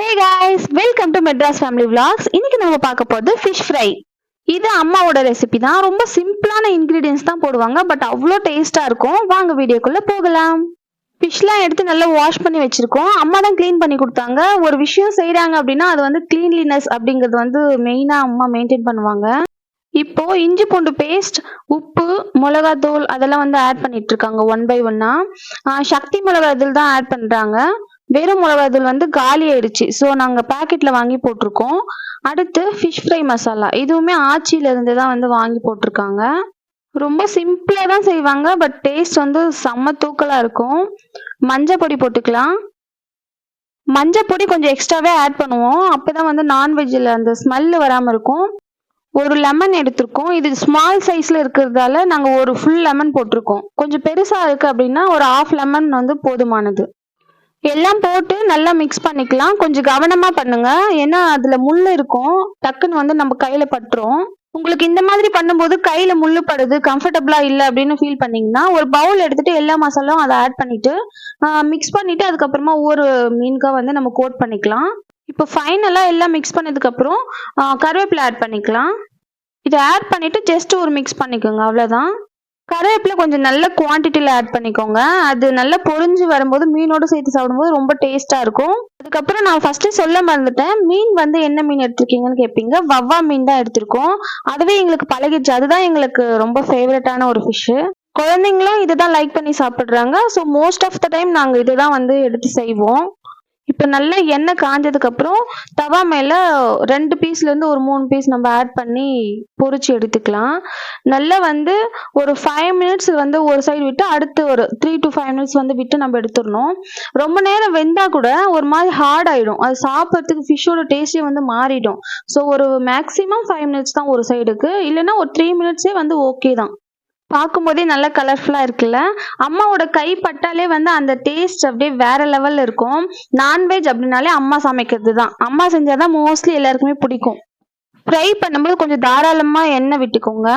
Hey guys, welcome to Madras Family Vlogs. இன்னைக்கு நம்ம பார்க்க போறது fish fry. இது அம்மாவோட ரெசிபி தான். ரொம்ப சிம்பிளான இன்கிரிடியன்ஸ் தான் போடுவாங்க, பட் அவ்வளோ டேஸ்டா இருக்கும். வாங்க வீடியோக்குள்ள போகலாம். ஃபிஷ்லாம் எடுத்து நல்லா வாஷ் பண்ணி வச்சிருக்கோம். அம்மா தான் க்ளீன் பண்ணி கொடுத்தாங்க. ஒரு விஷயம் செய்றாங்க அப்படின்னா அது வந்து கிளீன்லினஸ் அப்படிங்கிறது வந்து மெயினா அம்மா மெயின்டைன் பண்ணுவாங்க. இப்போ இஞ்சி பூண்டு பேஸ்ட், உப்பு, மிளகாத்தூள் அதெல்லாம் வந்து ஆட் பண்ணிட்டு இருக்காங்க ஒன் பை ஒன்னா. சக்தி மிளகாத்தூள் தான் ஆட் பண்றாங்க. வெறும் மிளகாத்தூள் வந்து காலி ஆயிடுச்சு, ஸோ நாங்கள் பேக்கெட்ல வாங்கி போட்டிருக்கோம். அடுத்து ஃபிஷ் ஃப்ரை மசாலா, இதுவுமே ஆச்சியில இருந்து தான் வந்து வாங்கி போட்டிருக்காங்க. ரொம்ப சிம்பிளா தான் செய்வாங்க, பட் டேஸ்ட் வந்து செம்ம தூக்கலா இருக்கும். மஞ்சள் பொடி போட்டுக்கலாம். மஞ்சள் பொடி கொஞ்சம் எக்ஸ்ட்ராவே ஆட் பண்ணுவோம், அப்பதான் வந்து நான்வெஜ்ல அந்த ஸ்மெல் வராம இருக்கும். ஒரு லெமன் எடுத்திருக்கோம். இது ஸ்மால் சைஸ்ல இருக்கிறதால நாங்க ஒரு ஃபுல் லெமன் போட்டிருக்கோம். கொஞ்சம் பெருசா இருக்கு அப்படின்னா ஒரு ஹாஃப் லெமன் வந்து போதுமானது. எல்லாம் போட்டு நல்லா மிக்ஸ் பண்ணிக்கலாம். கொஞ்சம் கவனமா பண்ணுங்க, ஏன்னா அதுல முள்ளு இருக்கும், டக்குன்னு வந்து நம்ம கையில பட்டுரும். உங்களுக்கு இந்த மாதிரி பண்ணும்போது கையில முள்ளு படுது, கம்ஃபர்டபுளா இல்லை அப்படின்னு ஃபீல் பண்ணீங்கன்னா ஒரு பவுல் எடுத்துட்டு எல்லா மசாலாவும் அதை ஆட் பண்ணிட்டு மிக்ஸ் பண்ணிட்டு அதுக்கப்புறமா ஒவ்வொரு மீனுக்கா வந்து நம்ம கோட் பண்ணிக்கலாம். இப்போ ஃபைனலா எல்லாம் மிக்ஸ் பண்ணதுக்கு அப்புறம் கருவேப்பிலை ஆட் பண்ணிக்கலாம். இதை ஆட் பண்ணிட்டு ஜஸ்ட் ஒரு மிக்ஸ் பண்ணிக்கோங்க, அவ்வளவுதான். கருவேப்பிலை கொஞ்சம் நல்ல குவான்டிட்டியில் ஆட் பண்ணிக்கோங்க. அது நல்லா பொரிஞ்சு வரும்போது மீனோட சேர்த்து சாப்பிடும்போது ரொம்ப டேஸ்டா இருக்கும். அதுக்கப்புறம் நான் ஃபர்ஸ்ட் சொல்ல மறந்துட்டேன், மீன் வந்து என்ன மீன் எடுத்திருக்கீங்கன்னு கேட்பீங்க. வவ்வா மீன் தான் எடுத்திருக்கோம். அதுவே எங்களுக்கு பழகிடுச்சு, அதுதான் எங்களுக்கு ரொம்ப ஃபேவரட்டான ஒரு ஃபிஷ். குழந்தைங்களும் இதுதான் லைக் பண்ணி சாப்பிடுறாங்க. So most of the time நாங்கள் இதுதான் வந்து எடுத்து செய்வோம். இப்போ நல்லா எண்ணெய் காஞ்சதுக்கு அப்புறம் தவா மேல 2 பீஸ்ல இருந்து ஒரு 3 பீஸ் நம்ம ஆட் பண்ணி பொரிச்சு எடுத்துக்கலாம். நல்லா வந்து ஒரு 5 மினிட்ஸ் வந்து ஒரு சைடு விட்டு அடுத்து ஒரு 3 to 5 மினிட்ஸ் வந்து விட்டு நம்ம எடுத்துடணும். ரொம்ப நேரம் வெந்தா கூட ஒரு மாதிரி ஹார்ட் ஆயிடும், அது சாப்பிட்றதுக்கு ஃபிஷ்ஷோட டேஸ்டே வந்து மாறிடும். ஸோ ஒரு மேக்ஸிமம் 5 மினிட்ஸ் தான் ஒரு சைடுக்கு, இல்லைன்னா ஒரு 3 மினிட்ஸே வந்து ஓகே தான். பார்க்கும்போதே நல்லா கலர்ஃபுல்லா இருக்குல்ல. அம்மாவோட கை பட்டாலே வந்து அந்த டேஸ்ட் அப்படியே வேற லெவல்ல இருக்கும். நான்வெஜ் அப்படின்னாலே அம்மா சமைக்கிறது தான், அம்மா செஞ்சாதான் மோஸ்ட்லி எல்லாருக்குமே பிடிக்கும். ஃப்ரை பண்ணும்போது கொஞ்சம் தாராளமா எண்ணெய் விட்டுக்கோங்க,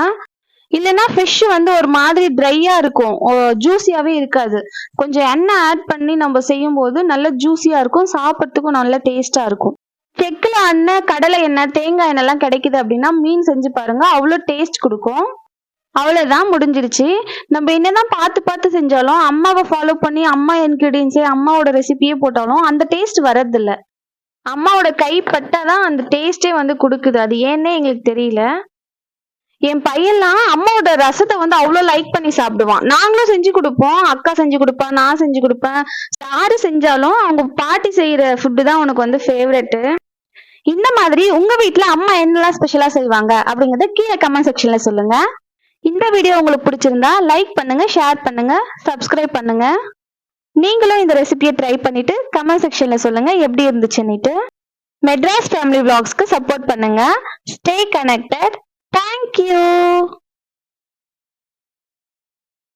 இல்லைன்னா ஃபிஷ் வந்து ஒரு மாதிரி ட்ரையா இருக்கும், ஜூஸியாவே இருக்காது. கொஞ்சம் எண்ணெய் ஆட் பண்ணி நம்ம செய்யும் போது நல்ல ஜூஸியா இருக்கும், சாப்பிட்றதுக்கும் நல்ல டேஸ்டா இருக்கும். செக்குல எண்ணெய், கடலை எண்ணெய், தேங்காய் எண்ணெய் எல்லாம் கிடைக்குது அப்படின்னா மீன் செஞ்சு பாருங்க, அவ்வளோ டேஸ்ட் கொடுக்கும். அவ்வளவுதான், முடிஞ்சிருச்சு. நம்ம என்னதான் பார்த்து பார்த்து செஞ்சாலும் அம்மாவை ஃபாலோ பண்ணி அம்மா இன்கிரீடியன்ஸே அம்மாவோட ரெசிபியே போட்டாலும் அந்த டேஸ்ட் வர்றதில்ல. அம்மாவோட கை பட்டாதான் அந்த டேஸ்டே வந்து கொடுக்குது, அது ஏன்னே எங்களுக்கு தெரியல. என் பையன்லாம் அம்மாவோட ரசத்தை வந்து அவ்வளோ லைக் பண்ணி சாப்பிடுவான். நாங்களும் செஞ்சு கொடுப்போம், அக்கா செஞ்சு கொடுப்பா, நான் செஞ்சு கொடுப்பேன். யாரு செஞ்சாலும் அவங்க பாட்டி செய்யற ஃபுட்டு தான் உனக்கு வந்து ஃபேவரெட்டு. இந்த மாதிரி உங்க வீட்டுல அம்மா என்னெல்லாம் ஸ்பெஷலா செய்வாங்க அப்படிங்கறத கீழே கமெண்ட் செக்ஷன்ல சொல்லுங்க. இந்த வீடியோ உங்களுக்கு பிடிச்சிருந்தா லைக் பண்ணுங்க, ஷேர் பண்ணுங்க, சப்ஸ்கிரைப் பண்ணுங்க. நீங்களும் இந்த ரெசிபியை ட்ரை பண்ணிட்டு கமெண்ட் செக்ஷன்ல சொல்லுங்க எப்படி இருந்துச்சுன்னுட்டு. மெட்ராஸ் ஃபேமிலி vlogsக்கு சப்போர்ட் பண்ணுங்க. Stay connected. தேங்க்யூ.